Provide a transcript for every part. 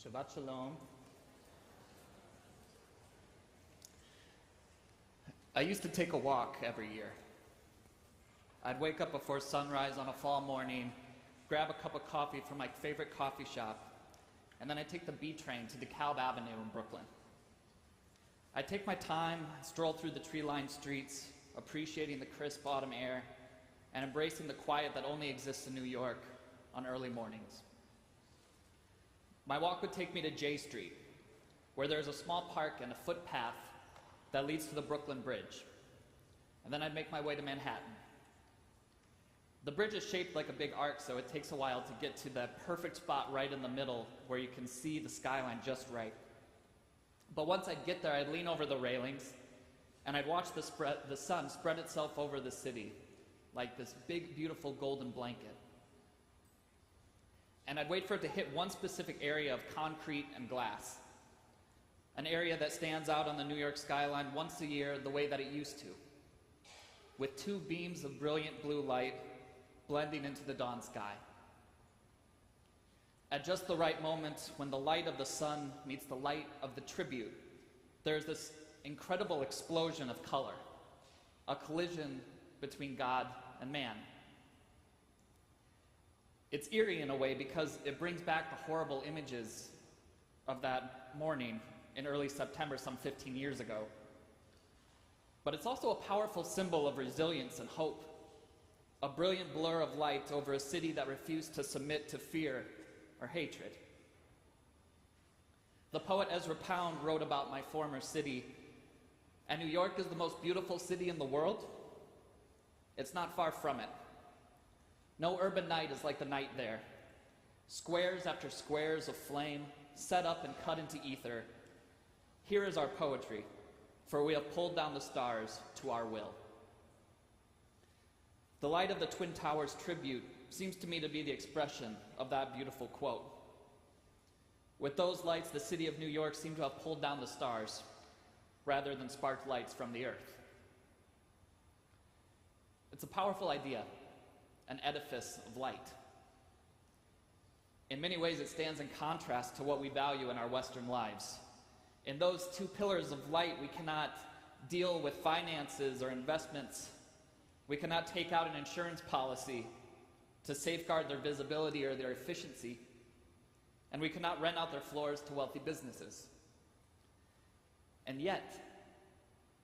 Shabbat Shalom. I used to take a walk every year. I'd wake up before sunrise on a fall morning, grab a cup of coffee from my favorite coffee shop, and then I'd take the B train to DeKalb Avenue in Brooklyn. I'd take my time, stroll through the tree-lined streets, appreciating the crisp autumn air, and embracing the quiet that only exists in New York on early mornings. My walk would take me to J Street, where there's a small park and a footpath that leads to the Brooklyn Bridge. And then I'd make my way to Manhattan. The bridge is shaped like a big arc, so it takes a while to get to that perfect spot right in the middle where you can see the skyline just right. But once I'd get there, I'd lean over the railings, and I'd watch the sun spread itself over the city like this big, beautiful golden blanket. And I'd wait for it to hit one specific area of concrete and glass, an area that stands out on the New York skyline once a year the way that it used to, with two beams of brilliant blue light blending into the dawn sky. At just the right moment, when the light of the sun meets the light of the tribute, there's this incredible explosion of color, a collision between God and man. It's eerie in a way because it brings back the horrible images of that morning in early September some 15 years ago. But it's also a powerful symbol of resilience and hope, a brilliant blur of light over a city that refused to submit to fear or hatred. The poet Ezra Pound wrote about my former city, and New York is the most beautiful city in the world. It's not far from it. No urban night is like the night there. Squares after squares of flame, set up and cut into ether. Here is our poetry, for we have pulled down the stars to our will. The light of the Twin Towers tribute seems to me to be the expression of that beautiful quote. With those lights, the city of New York seemed to have pulled down the stars rather than sparked lights from the earth. It's a powerful idea, an edifice of light. In many ways, it stands in contrast to what we value in our Western lives. In those two pillars of light, we cannot deal with finances or investments. We cannot take out an insurance policy to safeguard their visibility or their efficiency. And we cannot rent out their floors to wealthy businesses. And yet,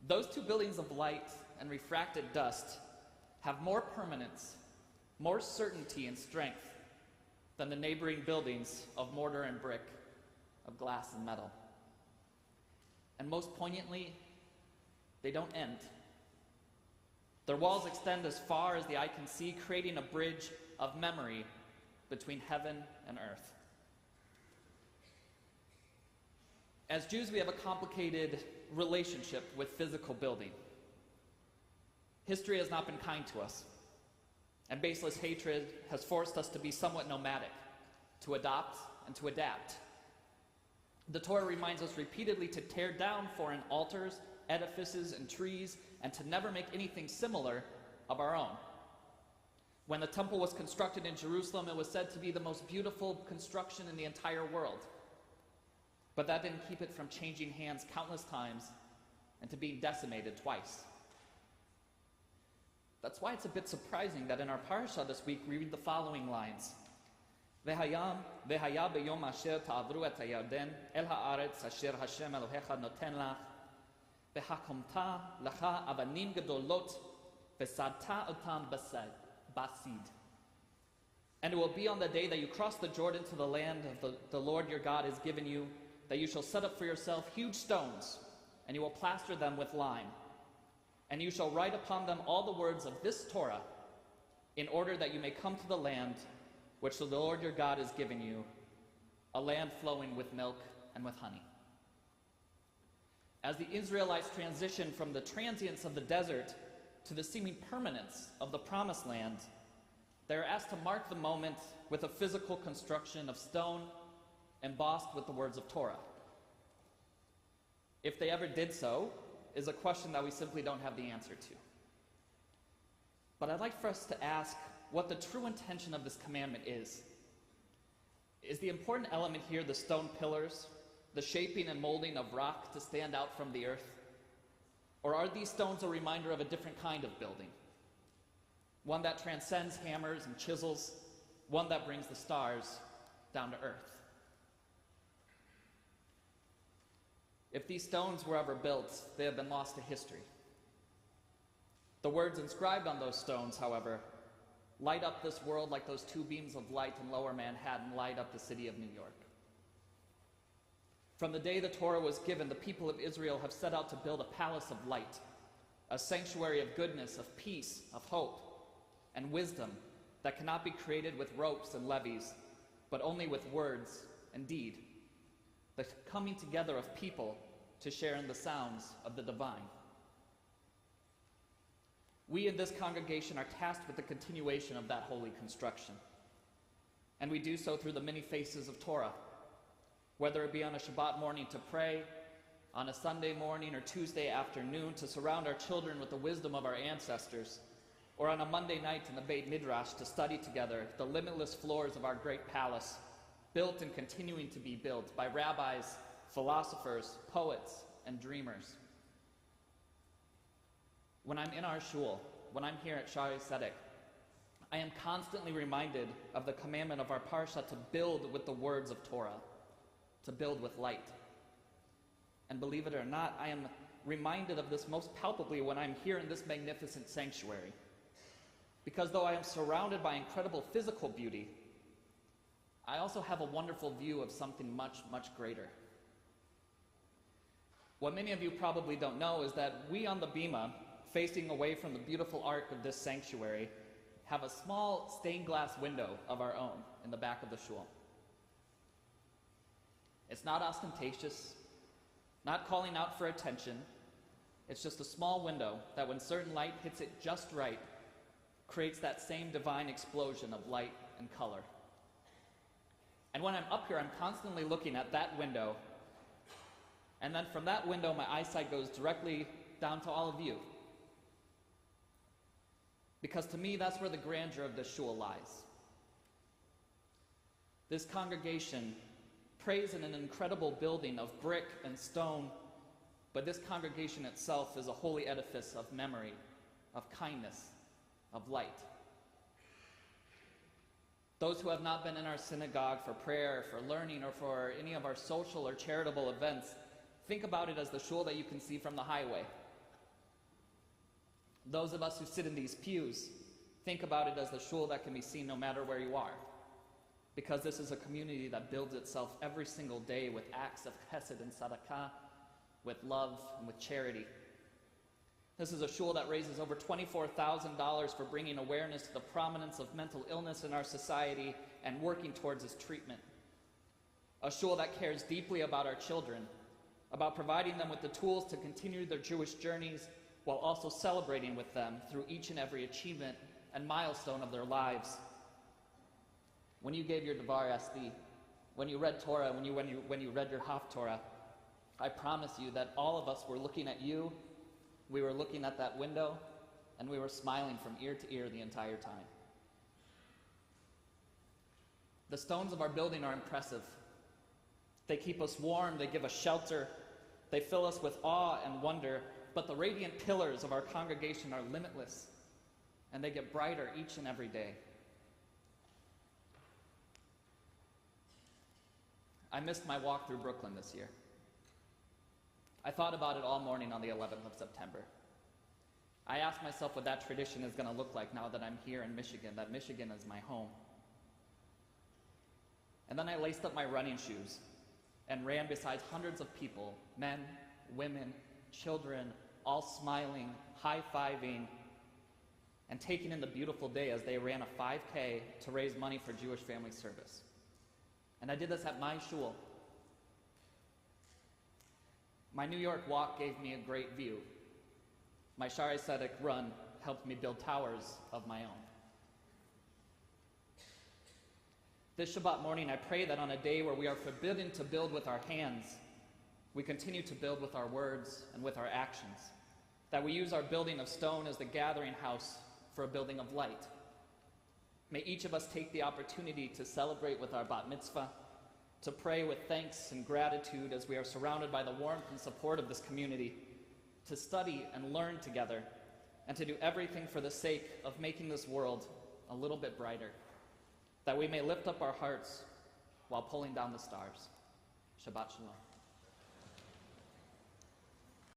those two buildings of light and refracted dust have more permanence, more certainty and strength than the neighboring buildings of mortar and brick, of glass and metal. And most poignantly, they don't end. Their walls extend as far as the eye can see, creating a bridge of memory between heaven and earth. As Jews, we have a complicated relationship with physical building. History has not been kind to us, and baseless hatred has forced us to be somewhat nomadic, to adopt and to adapt. The Torah reminds us repeatedly to tear down foreign altars, edifices, and trees, and to never make anything similar of our own. When the temple was constructed in Jerusalem, it was said to be the most beautiful construction in the entire world. But that didn't keep it from changing hands countless times and to being decimated twice. That's why it's a bit surprising that in our parasha this week we read the following lines. והיה ביום אשר תעברו את הירדן אל הארץ אשר השם אלוהיך נותן לך והקמת לך אבנים גדולות ושמת אותן בסיד. And it will be on the day that you cross the Jordan to the land of the Lord your God has given you, that you shall set up for yourself huge stones, and you will plaster them with lime. And you shall write upon them all the words of this Torah, in order that you may come to the land which the Lord your God has given you, a land flowing with milk and with honey. As the Israelites transition from the transience of the desert to the seeming permanence of the promised land, they are asked to mark the moment with a physical construction of stone embossed with the words of Torah. If they ever did so, is a question that we simply don't have the answer to. But I'd like for us to ask what the true intention of this commandment is. Is the important element here the stone pillars, the shaping and molding of rock to stand out from the earth? Or are these stones a reminder of a different kind of building? One that transcends hammers and chisels, one that brings the stars down to earth. If these stones were ever built, they have been lost to history. The words inscribed on those stones, however, light up this world like those two beams of light in Lower Manhattan light up the city of New York. From the day the Torah was given, the people of Israel have set out to build a palace of light, a sanctuary of goodness, of peace, of hope, and wisdom that cannot be created with ropes and levees, but only with words and deed, the coming together of people to share in the sounds of the divine. We in this congregation are tasked with the continuation of that holy construction, and we do so through the many faces of Torah, whether it be on a Shabbat morning to pray, on a Sunday morning or Tuesday afternoon to surround our children with the wisdom of our ancestors, or on a Monday night in the Beit Midrash to study together the limitless floors of our great palace, built and continuing to be built by rabbis, philosophers, poets, and dreamers. When I'm in our shul, when I'm here at Shari Tzedek, I am constantly reminded of the commandment of our parsha to build with the words of Torah, to build with light. And believe it or not, I am reminded of this most palpably when I'm here in this magnificent sanctuary. Because though I am surrounded by incredible physical beauty, I also have a wonderful view of something much, much greater. What many of you probably don't know is that we on the Bima, facing away from the beautiful arc of this sanctuary, have a small stained glass window of our own in the back of the shul. It's not ostentatious, not calling out for attention. It's just a small window that when certain light hits it just right, creates that same divine explosion of light and color. And when I'm up here, I'm constantly looking at that window, and then from that window, my eyesight goes directly down to all of you. Because to me, that's where the grandeur of this shul lies. This congregation prays in an incredible building of brick and stone, but this congregation itself is a holy edifice of memory, of kindness, of light. Those who have not been in our synagogue for prayer, for learning, or for any of our social or charitable events, think about it as the shul that you can see from the highway. Those of us who sit in these pews, think about it as the shul that can be seen no matter where you are. Because this is a community that builds itself every single day with acts of chesed and tzedakah, with love and with charity. This is a shul that raises over $24,000 for bringing awareness to the prominence of mental illness in our society and working towards its treatment. A shul that cares deeply about our children, about providing them with the tools to continue their Jewish journeys while also celebrating with them through each and every achievement and milestone of their lives. When you gave your Devar SD, when you read Torah, when you read your Haftorah, I promise you that all of us were looking at you, we were looking at that window, and we were smiling from ear to ear the entire time. The stones of our building are impressive. They keep us warm, they give us shelter, they fill us with awe and wonder, but the radiant pillars of our congregation are limitless, and they get brighter each and every day. I missed my walk through Brooklyn this year. I thought about it all morning on the 11th of September. I asked myself what that tradition is going to look like now that I'm here in Michigan, that Michigan is my home. And then I laced up my running shoes and ran beside hundreds of people, men, women, children, all smiling, high-fiving, and taking in the beautiful day as they ran a 5K to raise money for Jewish Family Service. And I did this at my shul. My New York walk gave me a great view. My Shari Tzedek run helped me build towers of my own. This Shabbat morning, I pray that on a day where we are forbidden to build with our hands, we continue to build with our words and with our actions, that we use our building of stone as the gathering house for a building of light. May each of us take the opportunity to celebrate with our bat mitzvah, to pray with thanks and gratitude as we are surrounded by the warmth and support of this community, to study and learn together, and to do everything for the sake of making this world a little bit brighter, that we may lift up our hearts while pulling down the stars. Shabbat Shalom.